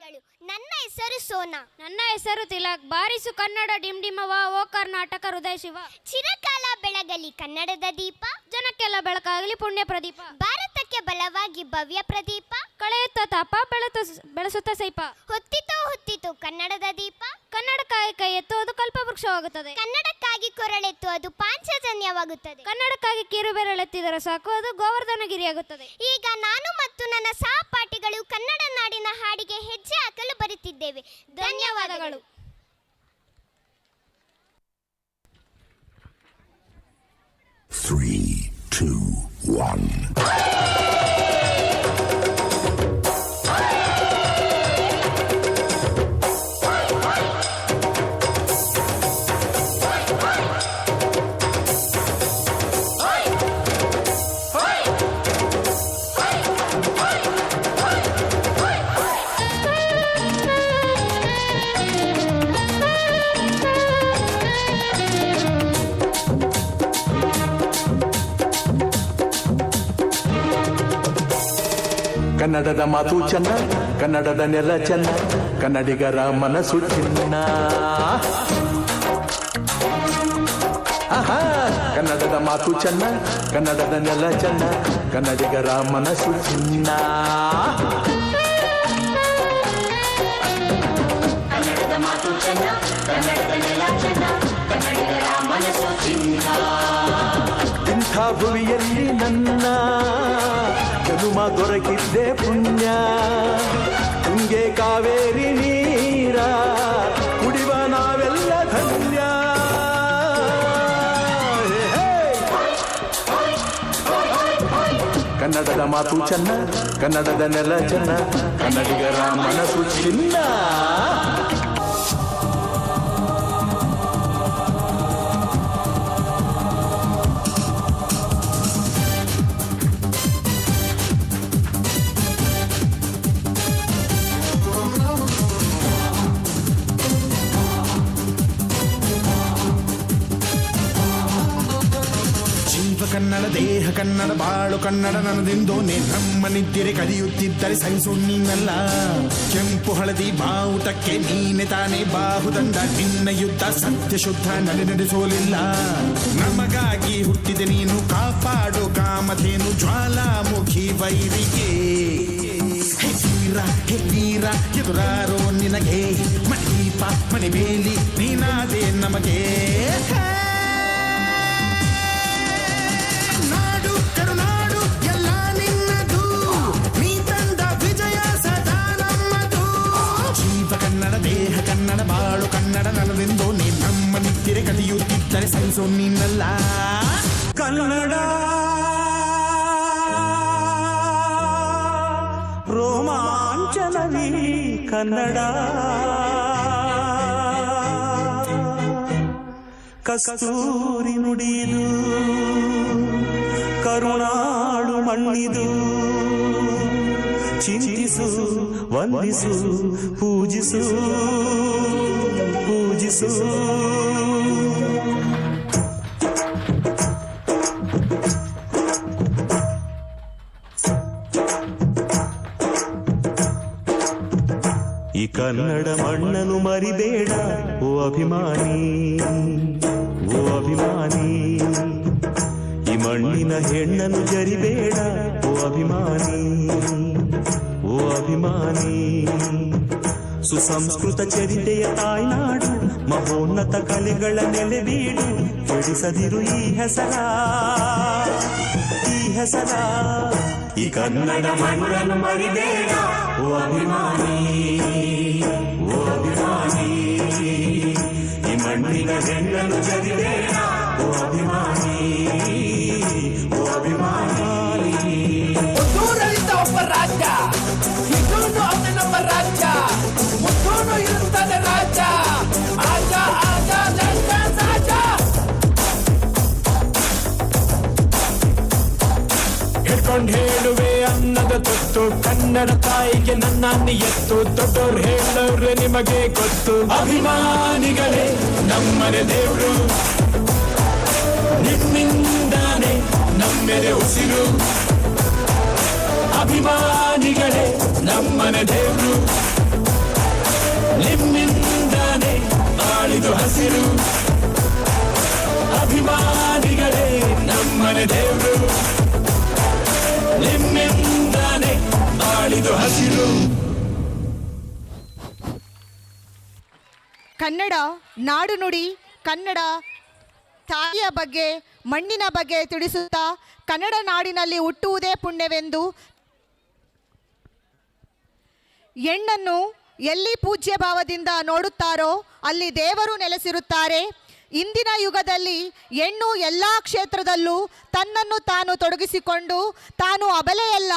ವಂದನೆಗಳು. ನನ್ನ ಹೆಸರು ಸೋನಾ. ನನ್ನ ಹೆಸರು ತಿಲಕ್. ಬಾರಿಸು ಕನ್ನಡ ಡಿಂಡಿಮವ, ಓ ಕರ್ನಾಟಕ ಹೃದಯ ಶಿವ. ಚಿರಕಾಲ ಬೆಳಗಲಿ ಕನ್ನಡದ ದೀಪ, ಜನಕ್ಕೆಲ್ಲ ಬೆಳಕಾಗಲಿ ಪುಣ್ಯ ಪ್ರದೀಪ. ಭಾರತಕ್ಕೆ ಬಲವಾಗಿ ಭವ್ಯ ಪ್ರದೀಪ, ಕಳೆಯುತ್ತ ತಾಪ ಬೆಳೆಸುತ್ತ ಸೈಪ. ಹೊತ್ತಿತು ಕನ್ನಡದ ದೀಪ, ಕನ್ನಡಕ್ಕಾಗಿ ಕೈ ಎತ್ತುವುದು ಕಲ್ಪವೃಕ್ಷವಾಗುತ್ತದೆ. ಕನ್ನಡಕ್ಕಾಗಿ ಕೊರಳೆತ್ತು ಅದು ಪಾಂಚಜನ್ಯವಾಗುತ್ತದೆ. ಕನ್ನಡಕ್ಕಾಗಿ ಕಿರು ಬೆರಳೆತ್ತಿದರೆ ಸಾಕು ಅದು ಗೋವರ್ಧನಗಿರಿಯಾಗುತ್ತದೆ. ಈಗ ನಾನು ಮತ್ತು ನನ್ನ ಸಹಪಾಠಿಗಳು ಕನ್ನಡ ನಾಡಿನ ಹಾಡಿಗೆ ಹೆಜ್ಜೆ ಹಾಕಲು ಬರುತ್ತಿದ್ದೇವೆ. ಧನ್ಯವಾದಗಳು. 3, 2, 1. ಕನ್ನಡದ ಮಾತು ಚೆನ್ನ, ಕನ್ನಡದ ನೆಲ ಚೆನ್ನ, ಕನ್ನಡಿಗರ ಮನಸ್ಸು ಚಿನ್ನ. ಆಹಾ, ಕನ್ನಡದ ಮಾತು ಚೆನ್ನ, ಕನ್ನಡದ ನೆಲ ಚೆನ್ನ, ಕನ್ನಡಿಗರ ಮನಸ್ಸು ಚಿನ್ನ. ಕನ್ನಡದ ಮಾತು ಚೆನ್ನ, ಕನ್ನಡದ ನೆಲ ಚೆನ್ನ, ಕನ್ನಡಿಗರ ಮನಸ್ಸು ಚಿನ್ನ. ಇಂಥ ಭುವಿಯಲ್ಲಿ ನನ್ನ ಜನುಮ ದೊರಕಿದ್ದೆ ಪುಣ್ಯ. ತುಂಗೆ ಕಾವೇರಿ ನೀರ ಕುಡಿವ ನಾವೆಲ್ಲ ಧನ್ಯ. ಕನ್ನಡದ ಮಾತು ಚೆನ್ನ, ಕನ್ನಡದ ನೆಲ ಚೆನ್ನ, ಕನ್ನಡಿಗರ ಮನಸ್ಸು ಚಿನ್ನ. ಕನ್ನಡ ದೇಹ ಕನ್ನಡ ಬಾಳು ಕನ್ನಡ ನನ್ನದೆಂದೋನೆ ನಮ್ಮ ನಿದ್ದರೆ ಕಲಿಯುತ್ತಿದ್ದರೆ ಸಹಿಸು ನೀನಲ್ಲ. ಕೆಂಪು ಹಳದಿ ಬಾವುಟಕ್ಕೆ ನೀನೆ ತಾನೇ ಬಾಹುದಂಡ. ನಿನ್ನ ಯುದ್ಧ ಸತ್ಯ ಶುದ್ಧ ನಡೆಸೋಲಿಲ್ಲ. ನಮಗಾಗಿ ಹುಟ್ಟಿದೆ ನೀನು ಕಾಪಾಡು ಕಾಮಧೇನು ಜ್ವಾಲಾಮುಖಿ ವೈರಿಗೆ. ಹೇ ವೀರ ಎದುರಾರೋ ನಿನಗೆ ಮಣೀಪ ಮಣಿಬೇಲಿ ನೀನಾದೆ ನಮಗೆ. ಕರುನಾಡು ಎಲ್ಲ ನಿನ್ನದು, ನೀ ತಂದ ವಿಜಯ ಸದಾ ನಮ್ಮದು. ಜೀವ ಕನ್ನಡ ದೇಹ ಕನ್ನಡ ಬಾಳು ಕನ್ನಡ ನನ್ನದೆಂದೋ ನೀ ನಮ್ಮ ನಿತ್ತಿರೆ ಕಲಿಯುತ್ತಿದ್ದರೆ ಸಹಿಸೋ ನೀನಲ್ಲ. ಕನ್ನಡ ರೋಮಾಂಚನವೀ ಕನ್ನಡ, ಕಸ್ತೂರಿ ನುಡಿದು ಕರುಣಾಳು ಮಣ್ಣಿದು. ಚಿಂತಿಸು ವಂದಿಸು ಪೂಜಿಸು ಪೂಜಿಸು. ಈ ಕನ್ನಡ ಮಣ್ಣನ್ನು ಮರಿಬೇಡ ಓ ಅಭಿಮಾನಿ, ಓ ಅಭಿಮಾನಿ. ಈ ಮಣ್ಣಿನ ಹೆಣ್ಣನ್ನು ಜರಿಬೇಡ ಓ ಅಭಿಮಾನಿ, ಓ ಅಭಿಮಾನಿ. ಸುಸಂಸ್ಕೃತ ಚರಿತೆಯ ತಾಯ್ನಾಡು, ಮಹೋನ್ನತ ಕಲೆಗಳ ನೆಲೆಬೀಡು. ಕೆಡಿಸದಿರು ಈ ಹೆಸರ, ಈ ಹೆಸರ. ಈ ಕನ್ನಡ ಮಣ್ಣನ್ನು ಮರಿಬೇಡ ಓ ಅಭಿಮಾನಿ, ಓ ಅಭಿಮಾನಿ. ಈ ಮಣ್ಣಿನ ಹೆಣ್ಣನ್ನು ಜರಿಬೇಡ ಓ ಅಭಿಮಾನಿ, ಓ ಅಭಿಮಾನಿ. ಮುತ್ತೂರಲ್ಲಿದ್ದ ಒಬ್ಬ ರಾಜ, ಇನ್ನೂನು ಅವನ ನಮ್ಮ ರಾಜ. ಮುತ್ತೂನು ಇರುತ್ತಾನೆ ರಾಜ, ಆಜ ಆಜ ಲಂಡನ್ ರಾಜ. ಹಿಡ್ಕೊಂಡು ಹೇಳುವೆ ಅನ್ನದ ತೊತ್ತು, ಕನ್ನಡ ತಾಯಿಗೆ ನನ್ನ ನಿಯತ್ತು. ದೊಡ್ಡವ್ರು ಹೇಳೋರೆ ನಿಮಗೆ ಗೊತ್ತು. ಅಭಿಮಾನಿಗಳೇ ನಮ್ಮನೆ ದೇವ್ರು, ನಿಮ್ಮಿಂದಾನೆ ನಮ್ಮೆದೆ ಉಸಿರು. ಅಭಿಮಾನಿಗಳೇ ನಮ್ಮನೆ ದೇವ್ರು, ಹಸಿರು. ಕನ್ನಡ ನಾಡು ನುಡಿ, ಕನ್ನಡ ತಾಯಿಯ ಬಗ್ಗೆ, ಮಣ್ಣಿನ ಬಗ್ಗೆ ತಿಳಿಸುತ್ತಾ ಕನ್ನಡ ನಾಡಿನಲ್ಲಿ ಹುಟ್ಟುವುದೇ ಪುಣ್ಯವೆಂದು ಹೆಣ್ಣನ್ನು ಎಲ್ಲಿ ಪೂಜ್ಯ ಭಾವದಿಂದ ನೋಡುತ್ತಾರೋ ಅಲ್ಲಿ ದೇವರು ನೆಲೆಸಿರುತ್ತಾರೆ. ಇಂದಿನ ಯುಗದಲ್ಲಿ ಹೆಣ್ಣು ಎಲ್ಲ ಕ್ಷೇತ್ರದಲ್ಲೂ ತನ್ನನ್ನು ತಾನು ತೊಡಗಿಸಿಕೊಂಡು ತಾನು ಅಬಲೆಯಲ್ಲ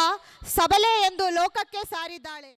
ಸಬಲೆ ಎಂದು ಲೋಕಕ್ಕೆ ಸಾರಿದ್ದಾಳೆ.